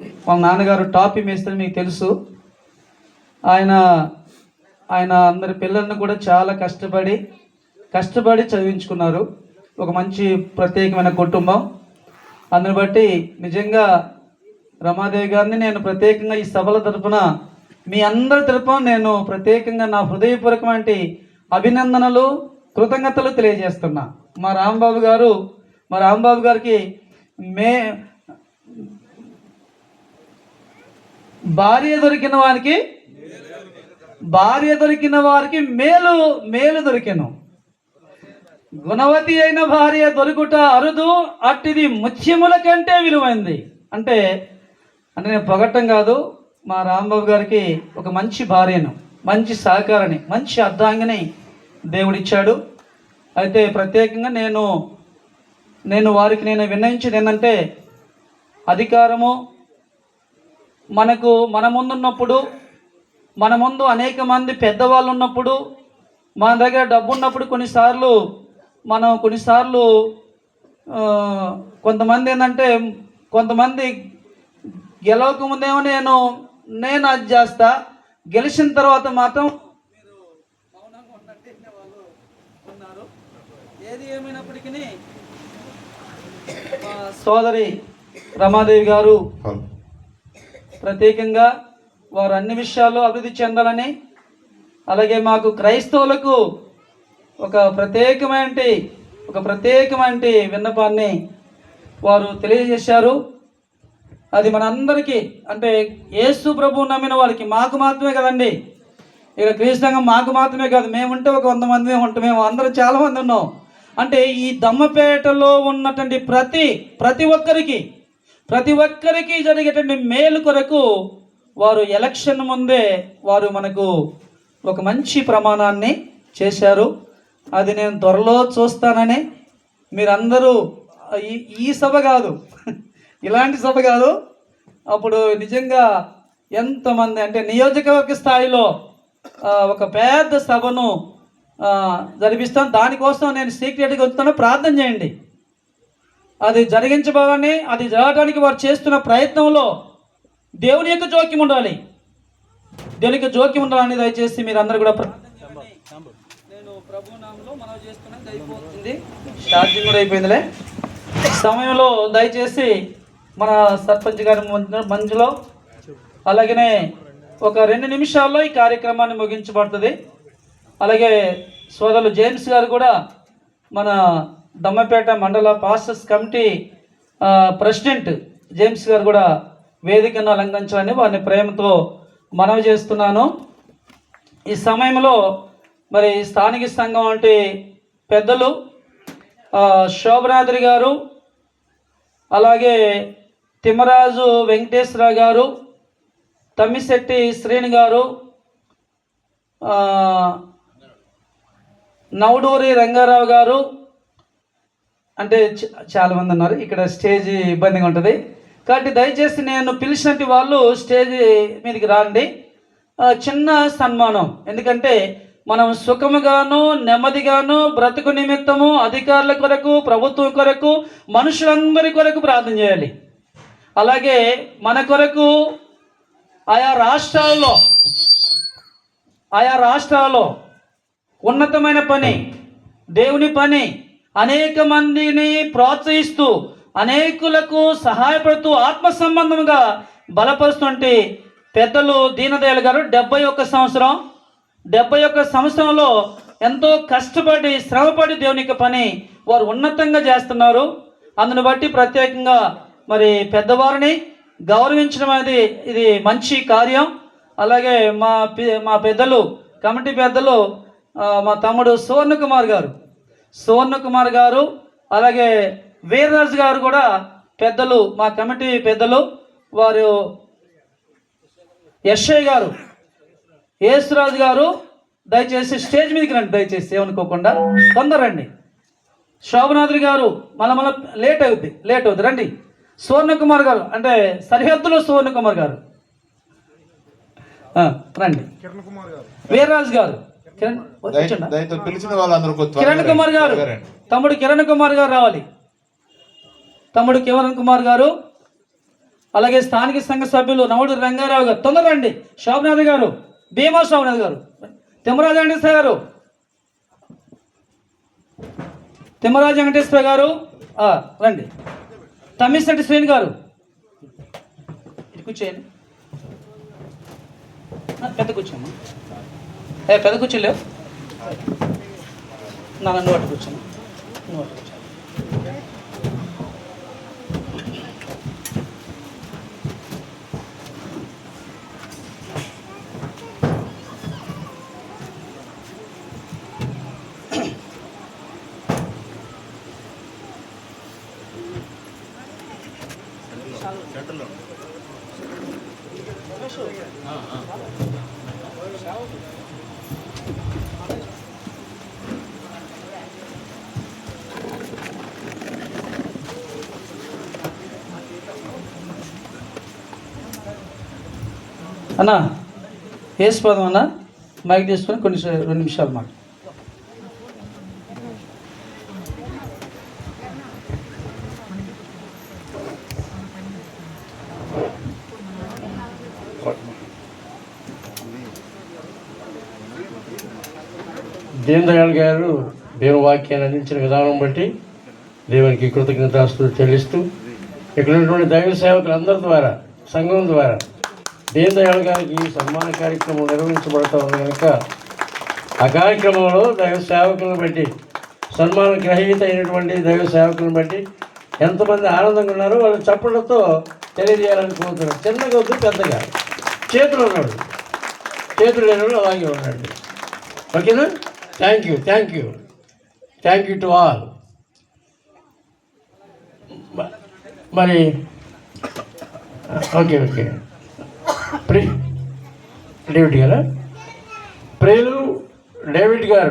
వాళ్ళ నాన్నగారు టాపీ మేస్త్రి, మీకు తెలుసు. ఆయన ఆయన అందరి పిల్లలను కూడా చాలా కష్టపడి చదివించుకున్నారు. ఒక మంచి ప్రత్యేకమైన కుటుంబం. అందుని బట్టి నిజంగా రమాదేవి గారిని నేను ప్రత్యేకంగా ఈ సభల తరపున, మీ అందరి తరపున నేను ప్రత్యేకంగా నా హృదయపూర్వకమైన అభినందనలు, కృతజ్ఞతలు తెలియజేస్తున్నా. మా రాంబాబు గారికి భార్య దొరికిన వారికి మేలు దొరికెను. గుణవతి అయిన భార్య దొరుకుట అరుదు, అట్టిది ముత్యముల కంటే విలువైంది. అంటే నేను పొగట్టం కాదు, మా రాంబాబు గారికి ఒక మంచి భార్యను, మంచి సహకారాన్ని, మంచి అర్ధాంగిని దేవుడిచ్చాడు. అయితే ప్రత్యేకంగా నేను వారికి విన్నవించేది ఏంటంటే, అధికారము మన ముందున్నప్పుడు, మన ముందు అనేక మంది పెద్దవాళ్ళు ఉన్నప్పుడు, మన దగ్గర డబ్బు ఉన్నప్పుడు కొన్నిసార్లు కొంతమంది గెలవక ముందేమో నేను అది చేస్తా, గెలిచిన తర్వాత మాత్రం మీరు మౌనంగా ఉన్నట్టే వాళ్ళు ఉన్నారు. ఏది ఏమైనప్పటికీ మా సోదరి రమాదేవి గారు ప్రత్యేకంగా వారు అన్ని విషయాల్లో అభివృద్ధి చెందాలని, అలాగే మాకు క్రైస్తవులకు ఒక ప్రత్యేకమైన విన్నపాన్ని వారు తెలియజేశారు. అది మనందరికీ, అంటే యేసు ప్రభు నమ్మిన వాళ్ళకి, మాకు మాత్రమే కదండి, ఇక క్రీస్తుగా మాకు మాత్రమే కాదు, మేముంటే ఒక 100 మంది ఉంటాం, మేము అందరూ చాలామంది ఉన్నాం. అంటే ఈ దమ్మపేటలో ఉన్నటువంటి ప్రతి ఒక్కరికి జరిగేటువంటి మేలు కొరకు వారు ఎలక్షన్ ముందే వారు మనకు ఒక మంచి ప్రమాణాన్ని చేశారు. అది నేను త్వరలో చూస్తానని మీరందరూ, ఈ సభ కాదు, ఇలాంటి సభ కాదు, అప్పుడు నిజంగా ఎంతమంది అంటే నియోజకవర్గ స్థాయిలో ఒక పెద్ద సభను జరిపిస్తాను. దానికోసం నేను సీక్రెట్గా వస్తాను, ప్రార్థన చేయండి. అది జరిగించబోవని, అది జరగడానికి వారు చేస్తున్న ప్రయత్నంలో దేవుని యొక్క జోక్యం ఉండాలి. దయచేసి మీరు అందరూ కూడా ప్రార్థన చేయండి. నేను ప్రభు నామములో మనవి చేస్తున్నాను. అయిపోతుంది, ఛార్జింగ్ కూడా అయిపోయిందిలే. సమయంలో దయచేసి మన సర్పంచ్ గారి మంజులో, అలాగనే ఒక 2 నిమిషాల్లో ఈ కార్యక్రమాన్ని ముగించబడుతుంది. అలాగే సోదరులు జేమ్స్ గారు కూడా, మన దమ్మపేట మండల పాస్టర్స్ కమిటీ ప్రెసిడెంట్ జేమ్స్ గారు కూడా వేదికను అలంకరించాలని వారిని ప్రేమతో మనవి చేస్తున్నాను. ఈ సమయంలో మరి స్థానిక సంఘం అంటే పెద్దలు శోభనాద్రి గారు, అలాగే తిమ్మరాజు వెంకటేశ్వరరావు గారు, తమ్మిశెట్టి శ్రీని గారు, నవడూరి రంగారావు గారు, అంటే చాలామంది ఉన్నారు. ఇక్కడ స్టేజ్ ఇబ్బందిగా ఉంటుంది కాబట్టి దయచేసి నేను పిలిచినట్టు వాళ్ళు స్టేజ్ మీదకి రండి. చిన్న సన్మానం, ఎందుకంటే మనం సుఖముగాను నెమ్మదిగాను బ్రతుకు నిమిత్తము అధికారుల కొరకు, ప్రభుత్వం కొరకు, మనుషులందరి కొరకు ప్రార్థన చేయాలి. అలాగే మన కొరకు ఆయా రాష్ట్రాల్లో ఉన్నతమైన పని, దేవుని పని, అనేక మందిని ప్రోత్సహిస్తూ, అనేకులకు సహాయపడుతూ, ఆత్మ సంబంధంగా బలపరుస్తుంటే పెద్దలు దీనదయాళ్ గారు 71 సంవత్సరంలో ఎంతో కష్టపడి, శ్రమపడి దేవుని యొక్క పని వారు ఉన్నతంగా చేస్తున్నారు. అందుని బట్టి ప్రత్యేకంగా మరి పెద్దవారిని గౌరవించడం అనేది ఇది మంచి కార్యం. అలాగే మా పెద్దలు, కమిటీ పెద్దలు, మా తమ్ముడు సువర్ణ కుమార్ గారు, అలాగే వీర్రాజు గారు కూడా పెద్దలు, మా కమిటీ పెద్దలు. వారు యశ్ఐ గారు, యేసురాజు గారు దయచేసి స్టేజ్ మీదకి రండి, దయచేసి ఏమనుకోకుండా తొందరండి. శోభనాద్రి గారు మళ్ళీ లేట్ అవుద్ది రండి. సువర్ణ కుమార్ గారు, అంటే సరిహద్దులో సువర్ణ కుమార్ గారు రండి. వీర్రాజు గారు, కిరణ్ కుమార్ గారు, తమ్ముడు కిరణ్ కుమార్ గారు రావాలి. తమ్ముడు కిరణ్ కుమార్ గారు, అలాగే స్థానిక సంఘ సభ్యులు నవడు రంగారావు గారు, తొందర రండి. శోభనాథ్ గారు, భీమా శోభనాథ్ గారు, తిమ్మరాజు వెంకటేశ్వర గారు, తిమ్మరాజు వెంకటేశ్వర గారు రండి. తమ్మిశెట్టి శ్రేణి గారు కూర్చోండి. పెద్ద కూర్చోమ్మా, పెద్ద కూర్చోలేవు నన్ను అటు కూర్చోను, నువ్వు అటు కూర్చో. అన్నా వేసిపోదాం అన్న, మైక్ తీసుకొని 2 నిమిషాలు మాట. దీన్ దయాళ్ గారు దేవుని వాక్యాన్ని అందించిన విధానం బట్టి దేవునికి కృతజ్ఞతాస్తులు చెల్లిస్తూ ఇక్కడ ఉన్నటువంటి దైవ సేవకులందరి ద్వారా, సంఘం ద్వారా దీన్ దయాళ్ గారికి సన్మాన కార్యక్రమం నిర్వహించబడతా ఉంది కనుక ఆ కార్యక్రమంలో దైవ సేవకులను బట్టి, సన్మాన గ్రహీత అయినటువంటి దైవ సేవకులను బట్టి ఎంతమంది ఆనందంగా ఉన్నారో వాళ్ళు చప్పట్లతో తెలియజేయాలని కోరుతున్నారు. చిన్నగా వద్దు, పెద్దగా. చేతులు ఉన్నాడు, చేతులు లేనివాడు అలాగే ఉన్నాడు. ఓకేనా? Thank you to all. మరి ఓకే డేవిడ్ గారా? ప్రియులు డేవిడ్ గారు